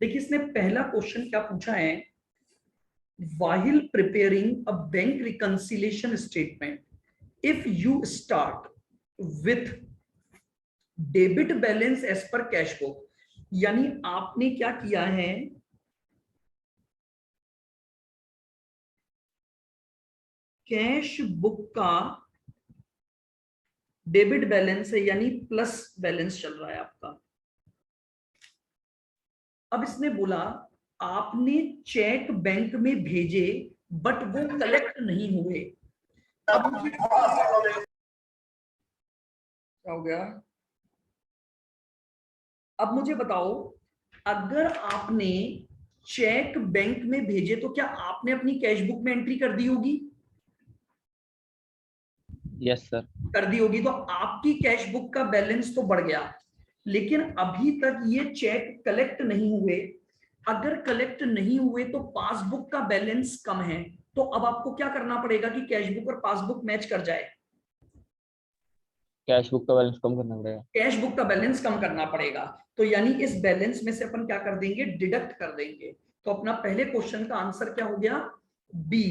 देखिए इसने पहला क्वेश्चन क्या पूछा है, while preparing a bank reconciliation statement, if you start with debit balance as per cash book, यानी आपने क्या किया है, कैश बुक का डेबिट बैलेंस है यानी प्लस बैलेंस चल रहा है आपका। अब इसने बोला आपने चेक बैंक में भेजे बट वो कलेक्ट नहीं हुए। अब क्या हो गया, अब मुझे बताओ, अगर आपने चेक बैंक में भेजे तो क्या आपने अपनी कैश बुक में एंट्री कर दी होगी? Yes sir. कर दी होगी, तो आपकी कैश बुक का बैलेंस तो बढ़ गया, लेकिन अभी तक ये चेक कलेक्ट नहीं हुए। अगर कलेक्ट नहीं हुए तो पासबुक का बैलेंस कम है, तो अब आपको क्या करना पड़ेगा कि कैश बुक और पासबुक मैच कर जाए? कैश बुक का बैलेंस कम करना पड़ेगा। कैश बुक का बैलेंस कम करना पड़ेगा, तो यानी इस बैलेंस में से अपन क्या कर देंगे, डिडक्ट कर देंगे। तो अपना पहले क्वेश्चन का आंसर क्या हो गया, बी,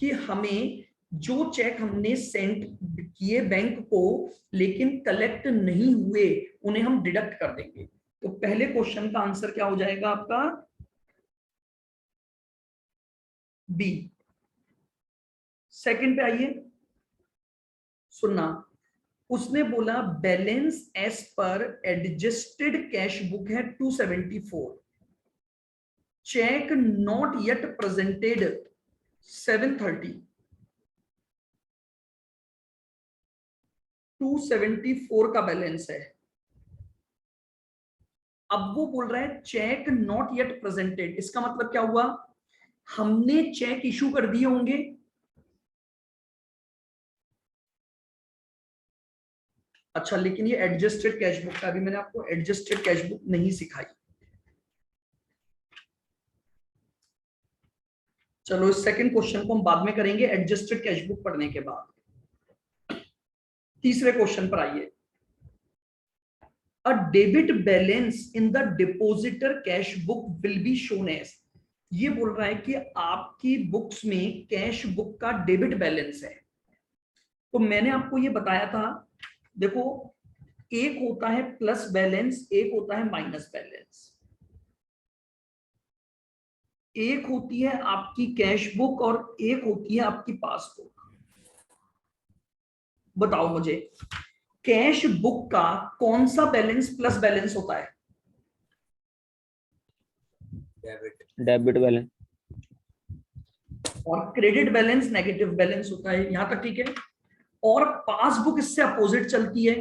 कि हमें जो चेक हमने सेंड किए बैंक को लेकिन कलेक्ट नहीं हुए उन्हें हम डिडक्ट कर देंगे। तो पहले क्वेश्चन का आंसर क्या हो जाएगा आपका, बी। सेकंड पे आइए, सुनना, उसने बोला balance as per adjusted cash book है 274, चेक नॉट येट प्रेजेंटेड 730, 274 का बैलेंस है। अब वो बोल रहा है चेक नॉट येट प्रेजेंटेड, इसका मतलब क्या हुआ, हमने चेक इशू कर दिए होंगे। अच्छा, लेकिन ये एडजस्टेड कैश बुक का, अभी मैंने आपको एडजस्टेड कैश बुक नहीं सिखाई। चलो इस सेकंड क्वेश्चन को हम बाद में करेंगे एडजस्टेड कैश बुक पढ़ने के बाद। तीसरे क्वेश्चन पर आइए, a debit balance in the depositor cash book will be shown as, ये बोल रहा है कि आपकी बुक्स में कैश बुक का डेबिट बैलेंस है। तो मैंने आपको ये बताया था, देखो एक होता है प्लस बैलेंस, एक होता है माइनस बैलेंस। एक होती है आपकी कैश बुक और एक होती है आपकी पासबुक। बताओ मुझे, कैश बुक का कौन सा बैलेंस प्लस बैलेंस होता है? Debit balance. और क्रेडिट बैलेंस नेगेटिव बैलेंस होता है, यहां तक ठीक है। और पासबुक इससे अपोजिट चलती है,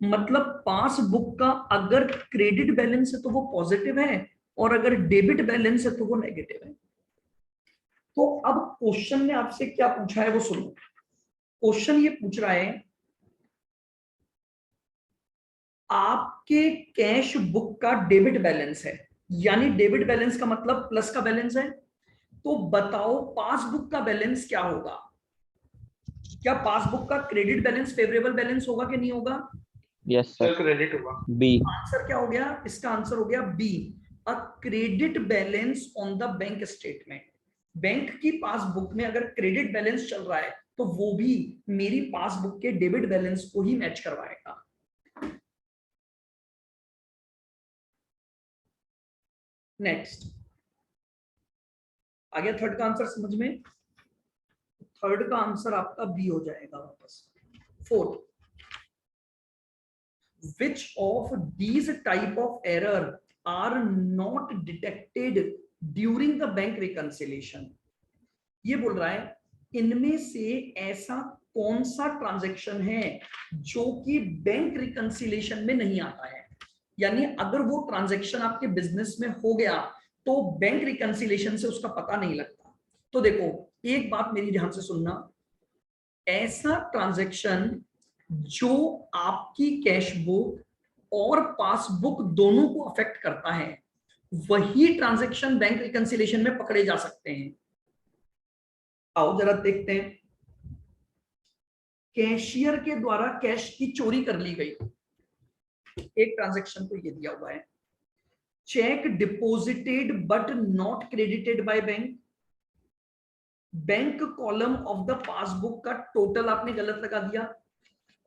मतलब पासबुक का अगर क्रेडिट बैलेंस है तो वो पॉजिटिव है और अगर डेबिट बैलेंस है तो वो नेगेटिव है। तो अब क्वेश्चन ने आपसे क्या पूछा है वो सुनो। क्वेश्चन ये पूछ रहा है आपके कैश बुक का डेबिट बैलेंस है, यानी डेबिट बैलेंस का मतलब प्लस का बैलेंस है, तो बताओ पासबुक का बैलेंस क्या होगा? क्या पासबुक का क्रेडिट बैलेंस फेवरेबल बैलेंस होगा कि नहीं होगा? यस सर, क्रेडिट होगा। बी। आंसर क्या हो गया, इसका आंसर हो गया B, a credit balance on the bank statement. Bank की पासबुक में अगर क्रेडिट बैलेंस चल रहा है तो वो भी मेरी पासबुक के डेबिट बैलेंस को ही मैच करवाएगा। नेक्स्ट आ गया थर्ड का आंसर समझ में? थर्ड का आंसर आपका बी हो जाएगा वापस। Fourth, which of these type of error are not detected during the bank reconciliation, ये बोल रहा है इनमें से ऐसा कौन सा ट्रांजैक्शन है जो कि बैंक रिकंसिलिएशन में नहीं आता है, यानी अगर वो ट्रांजैक्शन आपके बिजनेस में हो गया तो बैंक रिकंसिलिएशन से उसका पता नहीं लगता। तो देखो एक बात मेरी ध्यान से सुनना, ऐसा ट्रांजैक्शन जो आपकी कैश बुक और पासबुक दोनों को अफेक्ट करता है वही ट्रांजैक्शन बैंक रिकंसिलिएशन में पकड़े जा सकते हैं। आओ जरा देखते हैं, कैशियर के द्वारा कैश की चोरी कर ली गई, एक ट्रांजैक्शन तो ये दिया हुआ है। Check deposited but not credited by bank, bank column of the passbook का टोटल आपने गलत लगा दिया,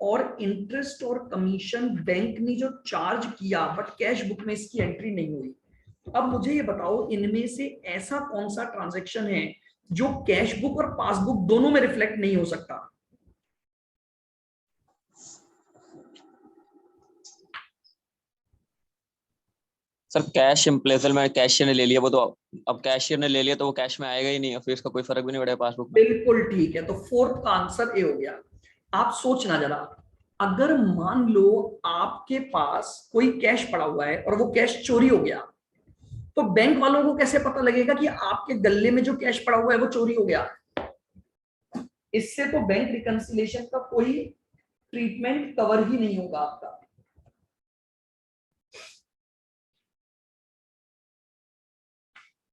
और इंटरेस्ट और कमीशन बैंक ने जो चार्ज किया बट कैश बुक में इसकी एंट्री नहीं हुई। अब मुझे ये बताओ, इनमें से ऐसा कौन सा ट्रांजैक्शन है जो कैश बुक और पासबुक दोनों में रिफ्लेक्ट नहीं हो सकता? सर कैश एम्प्लेजर में कैशियर ने ले लिया वो तो, अब कैशियर ने ले लिया तो वो कैश में आएगा ही नहीं, फिर इसका कोई फर्क भी नहीं पड़ेगा पासबुक में। बिल्कुल ठीक है, तो फोर्थ का आंसर ए हो गया। आप सोचना जरा, अगर मान लो आपके पास कोई कैश पड़ा हुआ है और वो कैश चोरी हो गया, तो बैंक वालों को कैसे पता लगेगा कि आपके गले में जो कैश पड़ा हुआ है वो चोरी हो गया? इससे तो बैंक रिकंसिलिएशन का कोई ट्रीटमेंट कवर ही नहीं होगा आपका।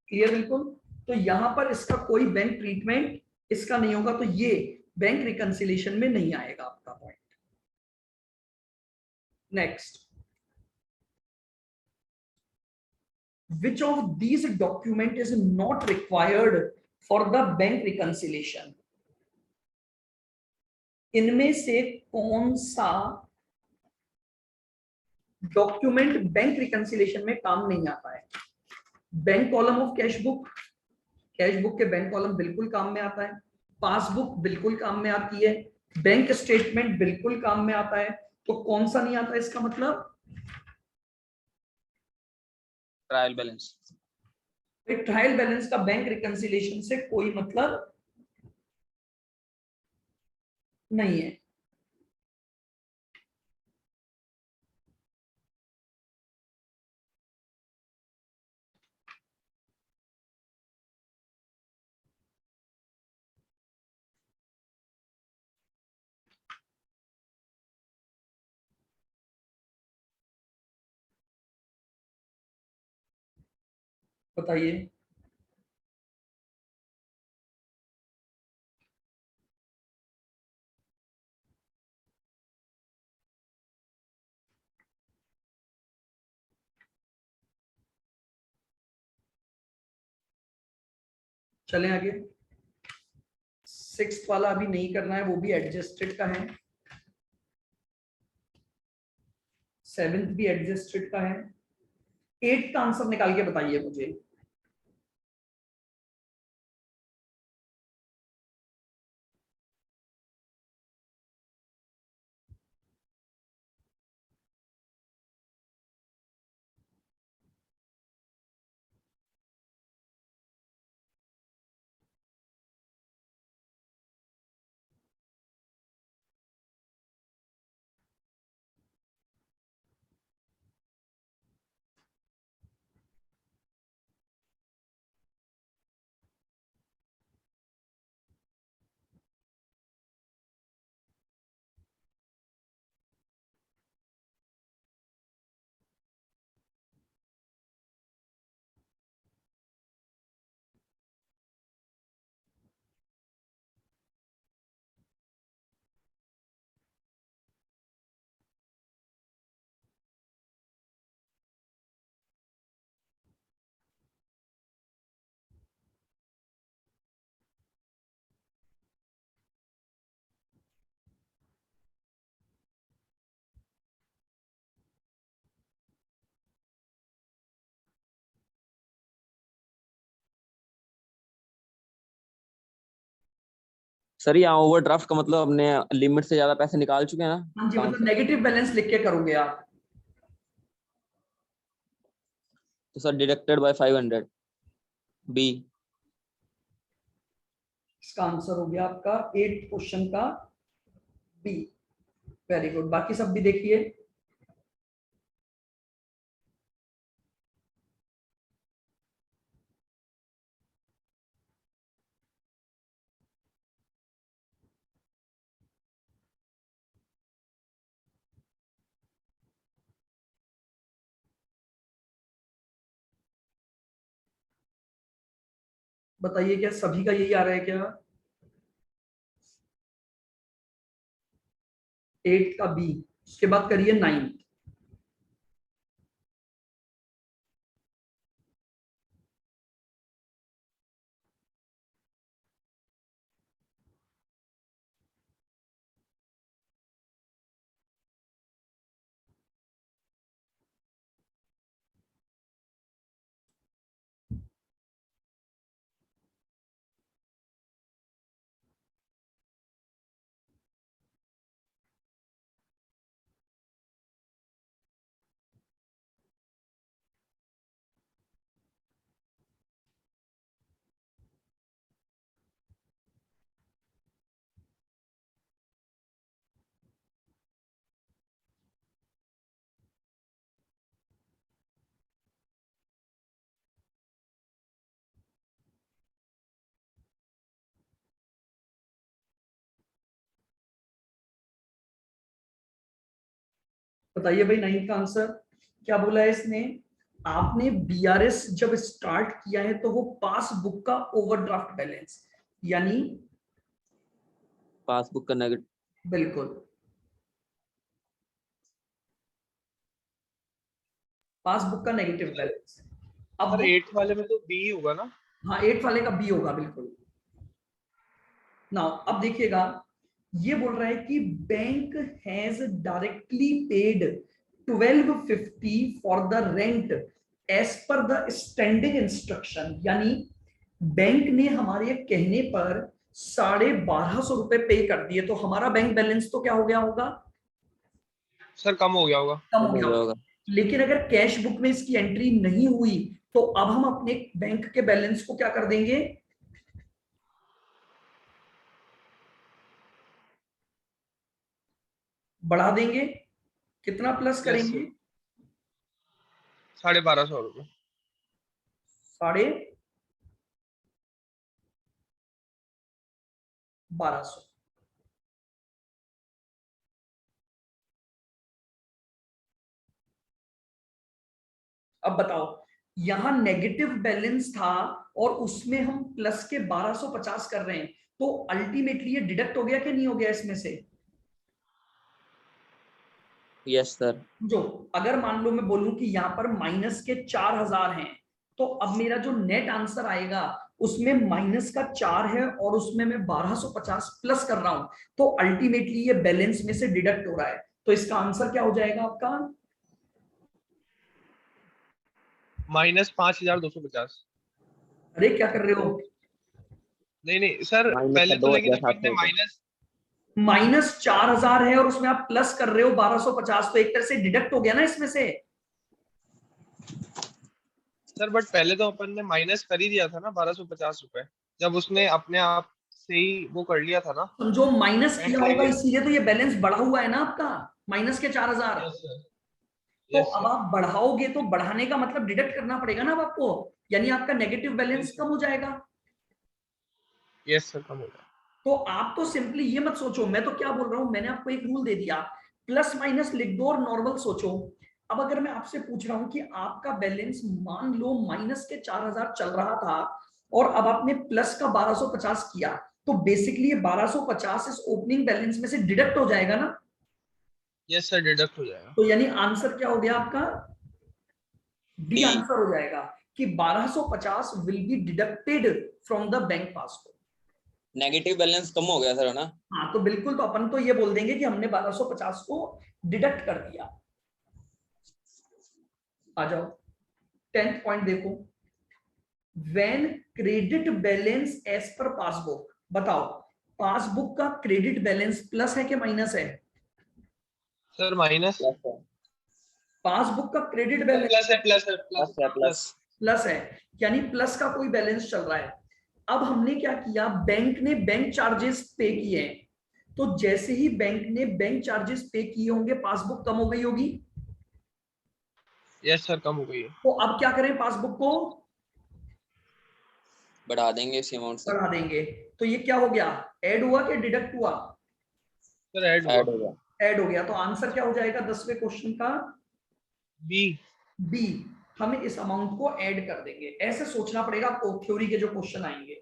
क्लियर? बिल्कुल। तो यहां पर इसका कोई बैंक ट्रीटमेंट इसका नहीं होगा, तो ये बैंक रिकंसिलिएशन में नहीं आएगा आपका point. Next, which of these document is not required for the bank reconciliation? इनमें से कौन सा डॉक्यूमेंट बैंक रिकंसिलिएशन में काम नहीं आता है? Bank column of cash book, cash book के बैंक कॉलम बिल्कुल काम में आता है, पासबुक बिल्कुल काम में आती है, बैंक स्टेटमेंट बिल्कुल काम में आता है, तो कौन सा नहीं आता इसका मतलब? Trial balance. ट्रायल बैलेंस का बैंक रिकंसिलिएशन से कोई मतलब नहीं है। बताइए। चलें आगे। सिक्स्थ वाला अभी नहीं करना है, वो भी एडजस्टेड का है, सेवेंथ भी एडजस्टेड का है। एट का आंसर निकाल के बताइए मुझे। सर यहाँ ओवरड्राफ्ट का मतलब अपने लिमिट से ज्यादा पैसे निकाल चुके हैं ना हाँ जी, अकाउंट मतलब से, नेगेटिव बैलेंस लिख के करोगे आप। तो सर डिडक्टेड बाय 500 बी। इसका आंसर हो गया आपका एट क्वेश्चन का बी। वेरी गुड, बाकी सब भी देखिए। बताइए, क्या सभी का यही आ रहा है क्या? एट का बी, उसके बाद करिए नाइन्थ। बताइए भाई नाइन्थ का आंसर क्या बोला है इसने? आपने बीआरएस जब स्टार्ट किया है तो वो पासबुक का ओवरड्राफ्ट बैलेंस, यानी पासबुक का नेगेटिव। बिल्कुल पासबुक का नेगेटिव बैलेंस। अब सर 8 वाले में तो बी होगा ना? हाँ 8 वाले का बी होगा बिल्कुल। नाउ अब देखिएगा, ये बोल रहा है कि bank has directly paid 1250 for the rent as per the standing instruction, यानी बैंक ने हमारे कहने पर 1250 रुपए पे कर दिए, तो हमारा बैंक बैलेंस तो क्या हो गया होगा? सर कम हो गया होगा। कम हो गया होगा। लेकिन अगर कैश बुक में इसकी एंट्री नहीं हुई तो अब हम अपने बैंक के बैलेंस को क्या कर देंगे? बढ़ा देंगे। कितना प्लस करेंगे? 1250 रुपए। 1250। अब बताओ, यहां नेगेटिव बैलेंस था और उसमें हम प्लस के 1250 कर रहे हैं, तो अल्टीमेटली ये डिडक्ट हो गया कि नहीं हो गया इसमें से? Yes sir. जो अगर मान लो मैं बोलूं कि यहां पर माइनस के 4000 हैं, तो अब मेरा जो नेट आंसर आएगा उसमें माइनस का 4 है और उसमें मैं 1250 प्लस कर रहा हूं, तो अल्टीमेटली ये बैलेंस में से डिडक्ट हो रहा है। तो इसका आंसर क्या हो जाएगा आपका? -5250। अरे क्या कर रहे हो? नहीं नहीं सर, माइनस का पहले तो लेकिन अपन ने 2700 माइनस -4000 है और उसमें आप प्लस कर रहे हो 1250, तो एक तरह से डिडक्ट हो गया ना इसमें से। सर, बट पहले तो अपन ने माइनस कर ही दिया था ना 1250 रुपए, जब उसने अपने आप से ही वो कर लिया था ना। समझो माइनस बैंक किया ले होगा, लिया। इसीलिए तो ये बैलेंस बढ़ा हुआ है ना आपका, माइनस के 4000। Yes sir. तो यस अब सर। आप बढ़ाओगे तो बढ़ाने का मतलब डिडक्ट करना पड़ेगा ना अब आपको, यानी आपका नेगेटिव बैलेंस यस कम हो जाएगा। यस सर, कम हो गया। तो आप तो सिंपली ये मत सोचो, मैं तो क्या बोल रहा हूं, मैंने आपको एक रूल दे दिया, प्लस माइनस लिख दो और नॉर्मल सोचो। अब अगर मैं आपसे पूछ रहा हूं कि आपका बैलेंस मान लो माइनस के 4000 चल रहा था और अब आपने प्लस का 1250 किया, तो बेसिकली ये 1250 इस ओपनिंग बैलेंस में से डिडक्ट हो जाएगा ना। यस सर, डिडक्ट हो जाएगा। तो यानी आंसर क्या हो गया आपका? D D. आंसर हो जाएगा कि 1250 will be deducted from the bank passbook. Negative balance कम हो गया सर, है ना? हाँ तो बिल्कुल, तो अपन तो ये बोल देंगे कि हमने 1250 को डिडक्ट कर दिया। आ जाओ 10th पॉइंट देखो, when credit balance as per passbook. बताओ पासबुक का क्रेडिट बैलेंस प्लस है कि माइनस है? Sir minus. पासबुक का क्रेडिट बैलेंस प्लस है, प्लस है, प्लस है, प्लस। प्लस है, यानी प्लस का कोई बैलेंस चल रहा है। अब हमने क्या किया, बैंक ने बैंक चार्जेस पे किए हैं, तो जैसे ही बैंक ने बैंक चार्जेस पे किए होंगे पासबुक कम हो गई होगी। यस सर, कम हो गई है। तो अब क्या करें, पासबुक को बढ़ा देंगे इसी अमाउंट से। बढ़ा देंगे। तो ये क्या हो गया, ऐड हुआ कि डिडक्ट हुआ? सर ऐड ऐड हुआ। हो गया। ऐड हो गया। तो आंसर क्या हो जाएगा 10वें क्वेश्चन का? बी। बी। हमें इस अमाउंट को ऐड कर देंगे, ऐसे सोचना पड़ेगा आपको, थ्योरी के जो क्वेश्चन आएंगे।